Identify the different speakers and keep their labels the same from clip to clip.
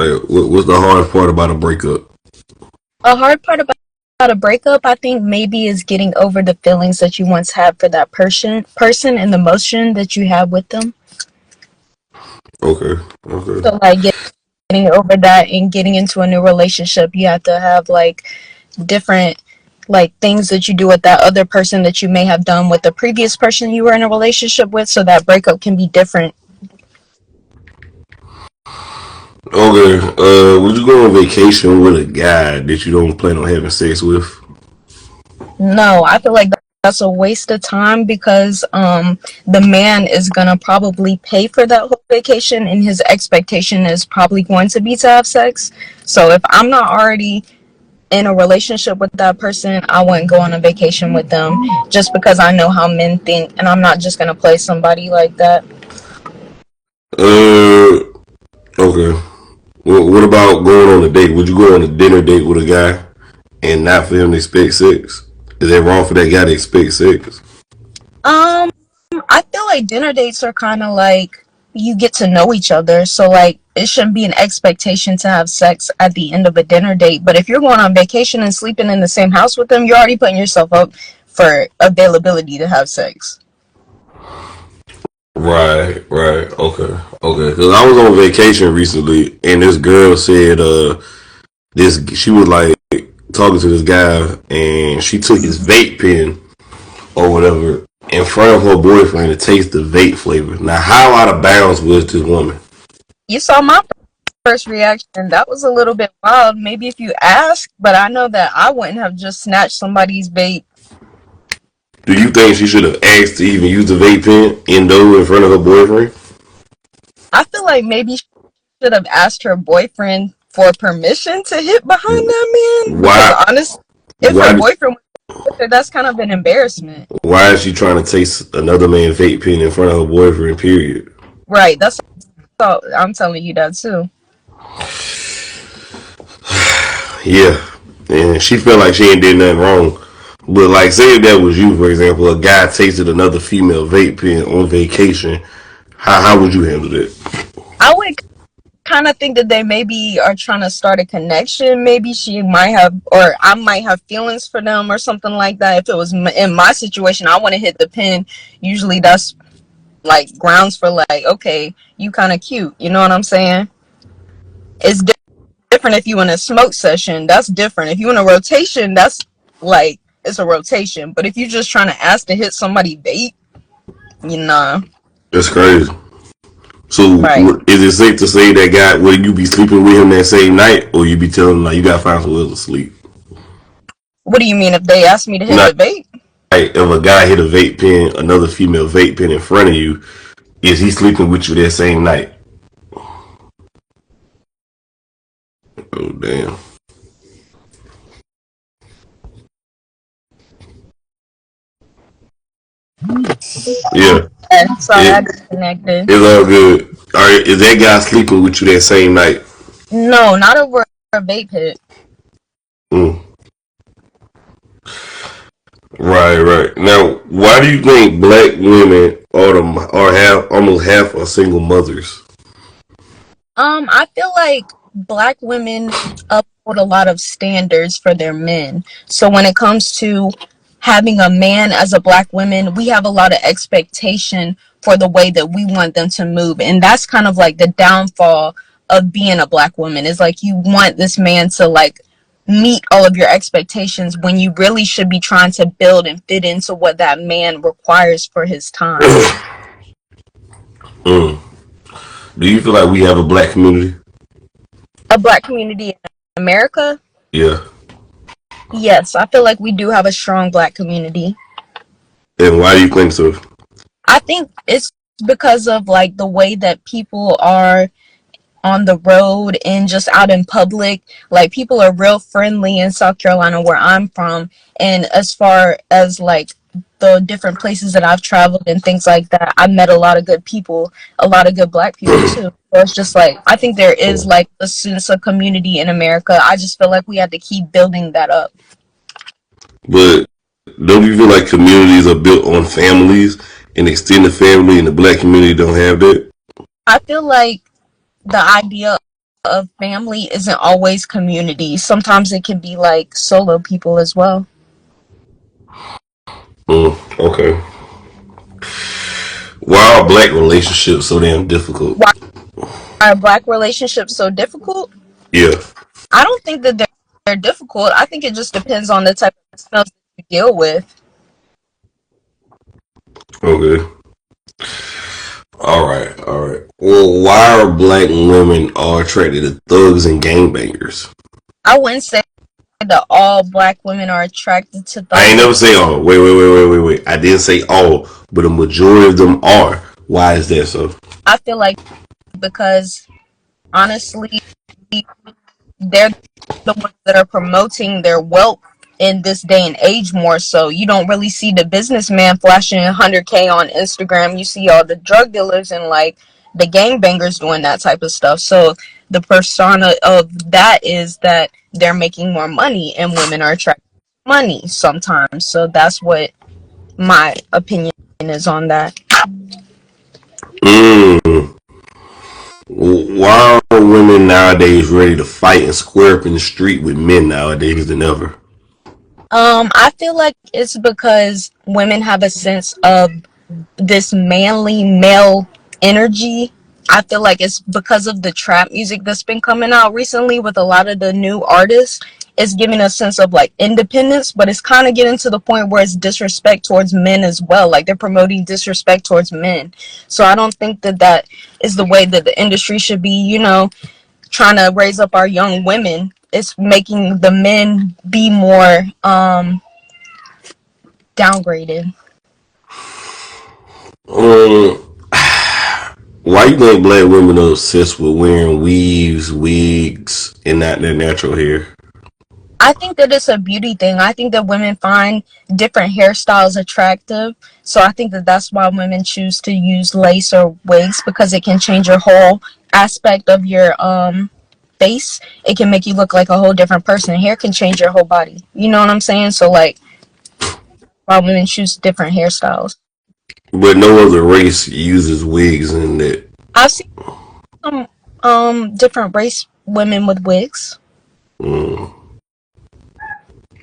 Speaker 1: Like, what's the hardest part about a breakup?
Speaker 2: A hard part about a breakup, I think, maybe is getting over the feelings that you once had for that person and the emotion that you have with them.
Speaker 1: Okay, okay.
Speaker 2: So like getting over that and getting into a new relationship, you have to have like different like things that you do with that other person that you may have done with the previous person you were in a relationship with, so that breakup can be different.
Speaker 1: Okay, would you go on vacation with a guy that you don't plan on having sex with?
Speaker 2: No, I feel like that's a waste of time because the man is gonna probably pay for that whole vacation and his expectation is probably going to be to have sex. So if I'm not already in a relationship with that person, I wouldn't go on a vacation with them just because I know how men think and I'm not just gonna play somebody like that.
Speaker 1: Uh, okay. Well, what about going on a date? Would you go on a dinner date with a guy and not for him to expect sex? Is that wrong for that guy to expect sex?
Speaker 2: Um, I feel like dinner dates are kind of like you get to know each other. So, like, it shouldn't be an expectation to have sex at the end of a dinner date. But if you're going on vacation and sleeping in the same house with them, you're already putting yourself up for availability to have sex.
Speaker 1: Right, right. Okay, okay. Because I was on vacation recently, and this girl said, this she was like talking to this guy, and she took his vape pen or whatever in front of her boyfriend to taste the vape flavor. Now, how out of bounds was this woman?
Speaker 2: You saw my first reaction. That was a little bit wild. Maybe if you asked, but I know that I wouldn't have just snatched somebody's bait.
Speaker 1: Do you think she should have asked to even use the vape pen in front of her boyfriend?
Speaker 2: I feel like maybe she should have asked her boyfriend for permission to hit behind that man because
Speaker 1: Why?
Speaker 2: honestly, if her
Speaker 1: Why?
Speaker 2: boyfriend was with her, that's kind of an embarrassment.
Speaker 1: Why is she trying to taste another man's vape pen in front of her boyfriend? Period.
Speaker 2: Right, that's all. I'm telling you that too.
Speaker 1: Yeah, and she felt like she ain't did nothing wrong. But like, say if that was you, for example, a guy tasted another female vape pen on vacation, how would you handle that?
Speaker 2: I would kind of think that they maybe are trying to start a connection. Maybe she might have, or I might have feelings for them or something like that. If it was in my situation, I want to hit the pin. Usually that's like grounds for like, okay, you kind of cute. You know what I'm saying? It's different if you in a smoke session. That's different. If you in a rotation, that's like it's a rotation. But if you're just trying to ask to hit somebody bait, you know,
Speaker 1: That's crazy. So,
Speaker 2: right?
Speaker 1: is it safe to say that guy, would you be sleeping with him that same night, or you be telling him like you gotta find somewhere else to sleep?
Speaker 2: What do you mean if they ask me to hit
Speaker 1: Not
Speaker 2: the bait?
Speaker 1: like if a guy hit a vape pen, another female vape pen in front of you, is he sleeping with you that same night? Oh damn. Yeah,
Speaker 2: Sorry, I
Speaker 1: it,
Speaker 2: disconnected.
Speaker 1: it's all good. All right, is that guy sleeping with you that same night?
Speaker 2: No, not over a vape hit.
Speaker 1: Mm. Right, right. Now, why do you think black women are half almost half are single mothers?
Speaker 2: I feel like black women uphold a lot of standards for their men. So when it comes to having a man as a black woman, we have a lot of expectation for the way that we want them to move. And that's kind of like the downfall of being a black woman is like you want this man to like meet all of your expectations when you really should be trying to build and fit into what that man requires for his time.
Speaker 1: Mm. Do you feel like we have a black community?
Speaker 2: A black community in America.
Speaker 1: Yeah.
Speaker 2: Yes, I feel like we do have a strong black community.
Speaker 1: And why do you think so?
Speaker 2: I think it's because of like the way that people are on the road and just out in public. Like people are real friendly in South Carolina where I'm from. And as far as like the different places that I've traveled and things like that, I met a lot of good people, a lot of good black people too. So it's just like I think there is like a sense of community in America. I just feel like we have to keep building that up.
Speaker 1: But don't you feel like communities are built on families and extended family, and the black community don't have that?
Speaker 2: I feel like the idea of family isn't always community. Sometimes it can be like solo people as well.
Speaker 1: Okay. Why are black relationships so damn difficult?
Speaker 2: Why are black relationships so difficult?
Speaker 1: Yeah.
Speaker 2: I don't think that they're difficult. I think it just depends on the type of smells that you deal with.
Speaker 1: Okay. All right. All right. Well, why are black women all attracted to thugs and gangbangers?
Speaker 2: I wouldn't say that all black women are attracted to
Speaker 1: I ain't
Speaker 2: thugs.
Speaker 1: never say all. Wait. I didn't say all, but a majority of them are. Why is that so?
Speaker 2: I feel like because honestly, they're the ones that are promoting their wealth in this day and age more so. You don't really see the businessman flashing 100K on Instagram. You see all the drug dealers and like the gangbangers doing that type of stuff. So the persona of that is that they're making more money and women are attracted to money sometimes. So that's what my opinion is on that.
Speaker 1: Mm. Why are women nowadays ready to fight and square up in the street with men nowadays than ever?
Speaker 2: I feel like it's because women have a sense of this manly male energy. I feel like it's because of the trap music that's been coming out recently with a lot of the new artists. It's giving a sense of like independence, but it's kind of getting to the point where it's disrespect towards men as well. Like they're promoting disrespect towards men. So I don't think that that is the way that the industry should be, trying to raise up our young women. It's making the men be more downgraded.
Speaker 1: Um, why you think black women are obsessed with wearing weaves, wigs, and not their natural hair?
Speaker 2: I think that it's a beauty thing. I think that women find different hairstyles attractive. So I think that that's why women choose to use lace or wigs because it can change your whole aspect of your face. It can make you look like a whole different person. Hair can change your whole body. You know what I'm saying? So like why women choose different hairstyles.
Speaker 1: But no other race uses wigs in that.
Speaker 2: I've seen some different race women with wigs.
Speaker 1: Mm.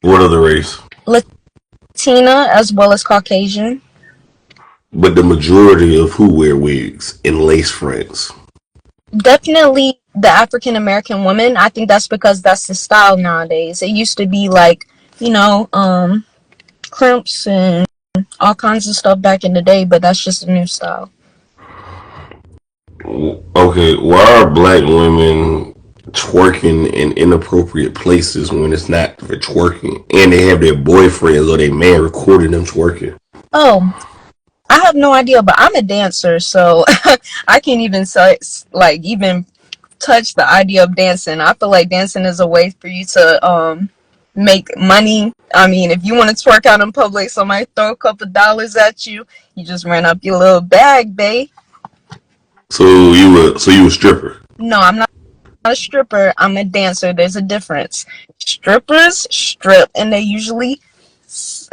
Speaker 1: What other race?
Speaker 2: Latina as well as Caucasian.
Speaker 1: But the majority of who wear wigs and lace fronts.
Speaker 2: Definitely the African American woman. I think that's because that's the style nowadays. It used to be like, crimps and all kinds of stuff back in the day, but that's just a new style.
Speaker 1: Okay, why are black women twerking in inappropriate places when it's not for twerking, and they have their boyfriends or their man recording them twerking?
Speaker 2: Oh, I have no idea, but I'm a dancer, so I can't even say, like even touch the idea of dancing. I feel like dancing is a way for you to make money. I mean, if you want to twerk out in public, somebody throw a couple dollars at you, you just ran up your little bag, babe.
Speaker 1: So you a stripper?
Speaker 2: No, I'm not a stripper. I'm a dancer. There's a difference. Strippers strip, and they usually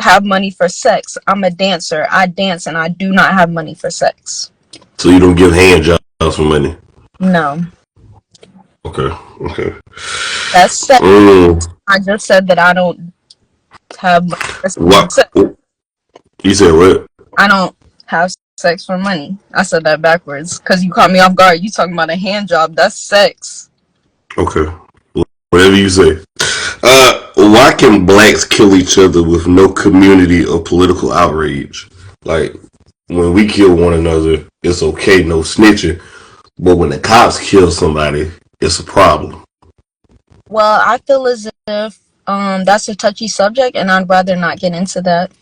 Speaker 2: have money for sex. I'm a dancer. I dance, and I do not have money for sex.
Speaker 1: So you don't give hand jobs for money?
Speaker 2: No,
Speaker 1: Okay.
Speaker 2: that's sex.
Speaker 1: Mm,
Speaker 2: I just said that I don't have money for
Speaker 1: what?
Speaker 2: sex.
Speaker 1: You said what?
Speaker 2: I don't have sex for money. I said that backwards because you caught me off guard. You talking about a hand job? That's sex.
Speaker 1: Okay. Whatever you say. Why can blacks kill each other with no community or political outrage? Like when we kill one another, it's okay, no snitching. But when the cops kill somebody, it's a problem.
Speaker 2: Well, I feel as if that's a touchy subject, and I'd rather not get into that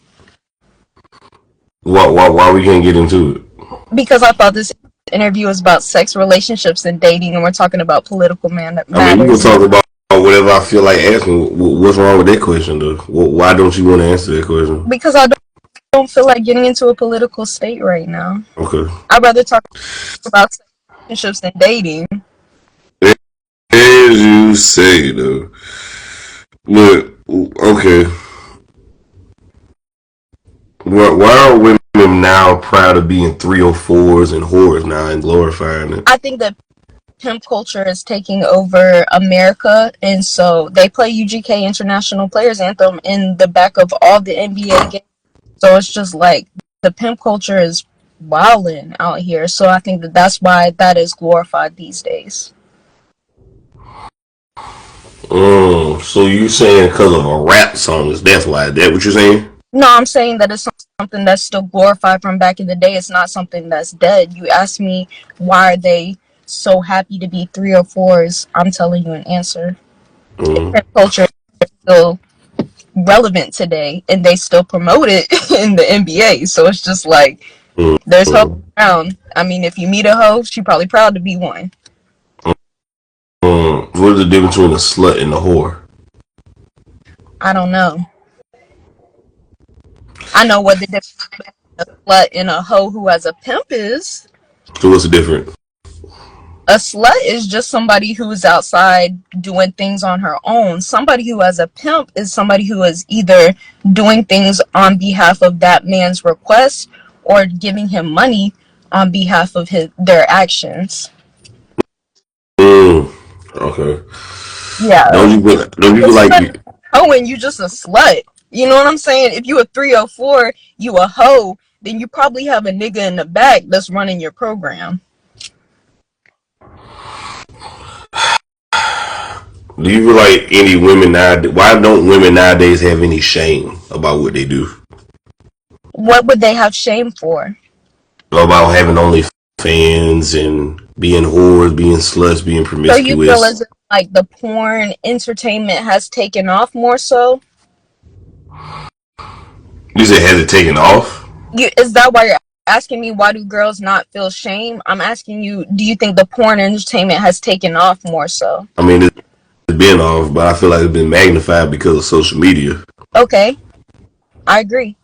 Speaker 1: Why we can't get into it?
Speaker 2: because I thought this interview was about sex, relationships, and dating, and we're talking about political
Speaker 1: I mean, we can
Speaker 2: matters.
Speaker 1: talk about whatever I feel like asking. What's wrong with that question, though? Why don't you want to answer that question?
Speaker 2: Because I don't feel like getting into a political state right now.
Speaker 1: Okay.
Speaker 2: I'd rather talk about sex, relationships, and dating.
Speaker 1: As you say, though. But, okay. Why are women now proud of being 304s and whores now and glorifying it?
Speaker 2: I think that pimp culture is taking over America, and so they play UGK International Players Anthem in the back of all the NBA games. So it's just like the pimp culture is wilding out here. So I think that that's why that is glorified these days.
Speaker 1: So you saying because of a rap song? Is that's why? That what you're saying?
Speaker 2: No, I'm saying that it's something that's still glorified from back in the day. It's not something that's dead. You ask me why are they so happy to be 304s? I'm telling you an answer.
Speaker 1: Mm,
Speaker 2: Pimp culture is still relevant today, and they still promote it in the NBA. So it's just like
Speaker 1: mm,
Speaker 2: there's hope
Speaker 1: mm,
Speaker 2: around. I mean, if you meet a hoe, she probably proud to be one.
Speaker 1: What is the difference between a slut and a whore?
Speaker 2: I don't know. I know what the difference between a slut and a hoe who has a pimp is.
Speaker 1: So what's the difference?
Speaker 2: A slut is just somebody who's outside doing things on her own. Somebody who has a pimp is somebody who is either doing things on behalf of that man's request or giving him money on behalf of their actions.
Speaker 1: Mm, okay.
Speaker 2: Yeah.
Speaker 1: Don't you
Speaker 2: If
Speaker 1: feel like
Speaker 2: somebody
Speaker 1: you?
Speaker 2: hoe and you just a slut. You know what I'm saying? If you a 304, you a hoe, then you probably have a nigga in the back that's running your program.
Speaker 1: Do you feel like any women nowadays? Why don't women nowadays have any shame about what they do?
Speaker 2: What would they have shame for?
Speaker 1: About having only fans and being whores, being sluts, being
Speaker 2: So you feel
Speaker 1: promiscuous.
Speaker 2: as if like the porn entertainment has taken off more so?
Speaker 1: You said has it taken off?
Speaker 2: Is that why you're asking me why do girls not feel shame? I'm asking you, do you think the porn entertainment has taken off more so?
Speaker 1: I mean, it's been off, but I feel like it's been magnified because of social media.
Speaker 2: Okay, I agree.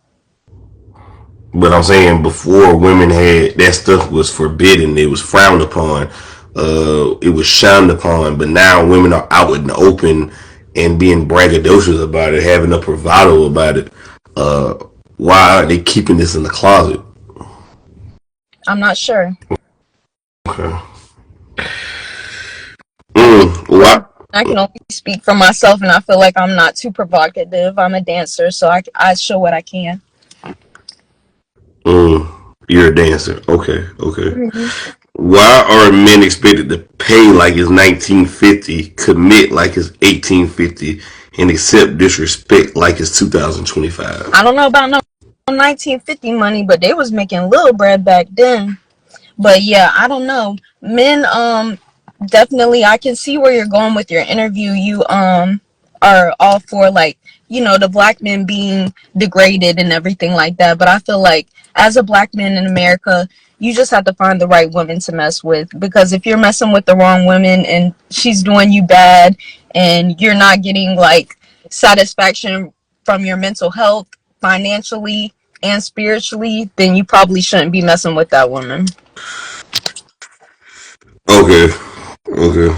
Speaker 1: But I'm saying before women had that stuff was forbidden, it was frowned upon, it was shunned upon. But now women are out in the open and being braggadocious about it, having a bravado about it. Uh, why are they keeping this in the closet?
Speaker 2: I'm not sure.
Speaker 1: Okay.
Speaker 2: I can't
Speaker 1: Why?
Speaker 2: I can only speak for myself, and I feel like I'm not too provocative. I'm a dancer, so I show what I can.
Speaker 1: You're a dancer. Okay. Okay.
Speaker 2: Mhm.
Speaker 1: Why are men expected to pay like it's 1950, commit like it's 1850, and accept disrespect like it's 2025?
Speaker 2: I don't know about no 1950 money, but they was making little bread back then. But yeah, I don't know. Men, definitely, I can see where you're going with your interview. You are all for like, the black men being degraded and everything like that. But I feel like as a black man in America, you just have to find the right woman to mess with, because if you're messing with the wrong woman and she's doing you bad and you're not getting like satisfaction from your mental health, financially and spiritually, then you probably shouldn't be messing with that woman.
Speaker 1: Okay. Okay.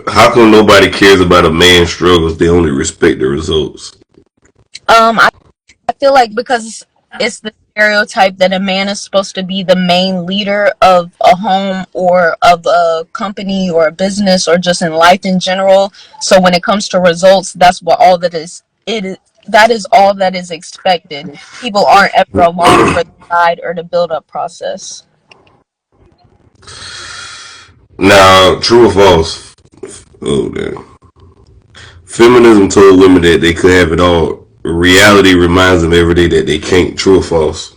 Speaker 1: How come nobody cares about a man's struggles? They only respect the results.
Speaker 2: I feel like because it's the stereotype that a man is supposed to be the main leader of a home or of a company or a business or just in life in general. So when it comes to results, that's what all that is. That is all that is expected. People aren't ever along for the ride or the build up process.
Speaker 1: Now, true or false? Oh, damn. Feminism told women that they could have it all. Reality reminds them every day that they can't. True or false?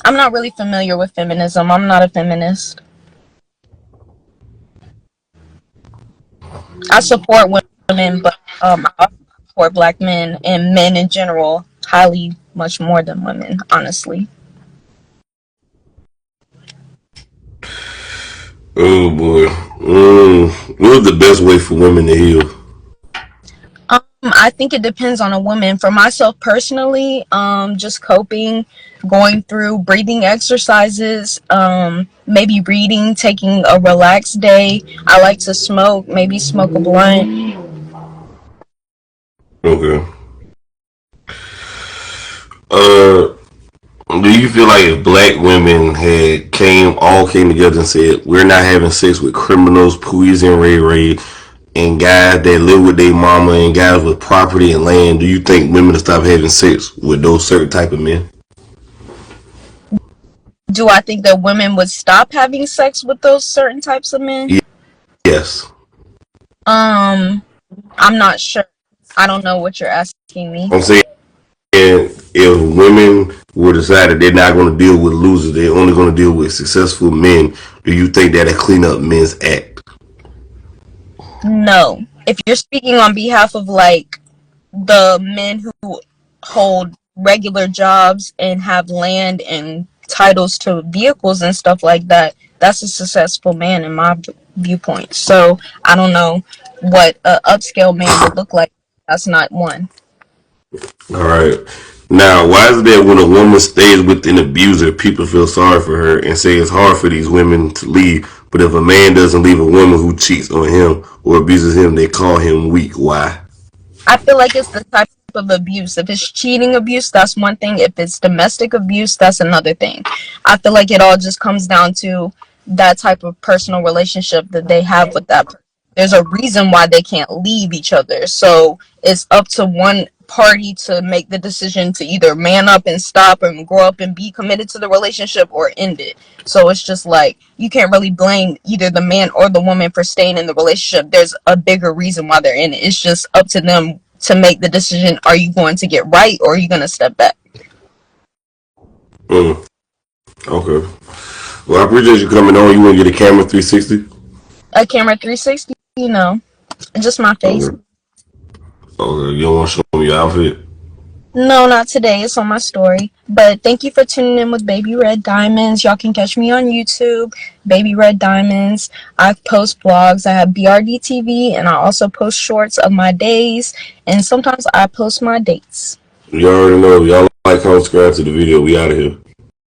Speaker 2: I'm not really familiar with feminism. I'm not a feminist. I support women, but I support black men and men in general highly, much more than women, honestly.
Speaker 1: Oh boy. What's the best way for women to heal?
Speaker 2: I think it depends on a woman. For myself personally, just coping, going through breathing exercises, maybe reading, taking a relaxed day. I like to smoke, maybe smoke a blunt.
Speaker 1: Okay. Uh, Do you feel like if black women had came together and said we're not having sex with criminals, Pooies and Ray Ray, and guys that live with their mama and guys with property and land, do you think women would stop having sex with those certain type of men?
Speaker 2: Do I think that women would stop having sex with those certain types of men?
Speaker 1: Yes.
Speaker 2: I'm not sure. I don't know what you're asking me.
Speaker 1: I'm saying if women were decided they're not going to deal with losers, they're only going to deal with successful men, do you think that'll clean up men's act?
Speaker 2: No. If you're speaking on behalf of like the men who hold regular jobs and have land and titles to vehicles and stuff like that, that's a successful man in my viewpoint. So I don't know what a upscale man would look like. That's not one.
Speaker 1: All right. Now, why is it that when a woman stays with an abuser, people feel sorry for her and say it's hard for these women to leave? But if a man doesn't leave a woman who cheats on him or abuses him, they call him weak. Why?
Speaker 2: I feel like it's the type of abuse. If it's cheating abuse, that's one thing. If it's domestic abuse, that's another thing. I feel like it all just comes down to that type of personal relationship that they have with that person. There's a reason why they can't leave each other. So it's up to one party to make the decision to either man up and stop and grow up and be committed to the relationship or end it. So it's just like you can't really blame either the man or the woman for staying in the relationship. There's a bigger reason why they're in it. It's just up to them to make the decision. Are you going to get right or are you going to step back?
Speaker 1: Okay. Well, I appreciate you coming on. You want to get a camera 360?
Speaker 2: A camera 360, you know, just my face.
Speaker 1: Okay. Okay. You don't want to show me your outfit?
Speaker 2: No, not today. It's on my story. But thank you for tuning in with Baby Red Diamonds. Y'all can catch me on YouTube, Baby Red Diamonds. I post vlogs. I have BRD TV, and I also post shorts of my days. And sometimes I post my dates.
Speaker 1: You already know. Y'all like, comment, subscribe to the video. We out of here.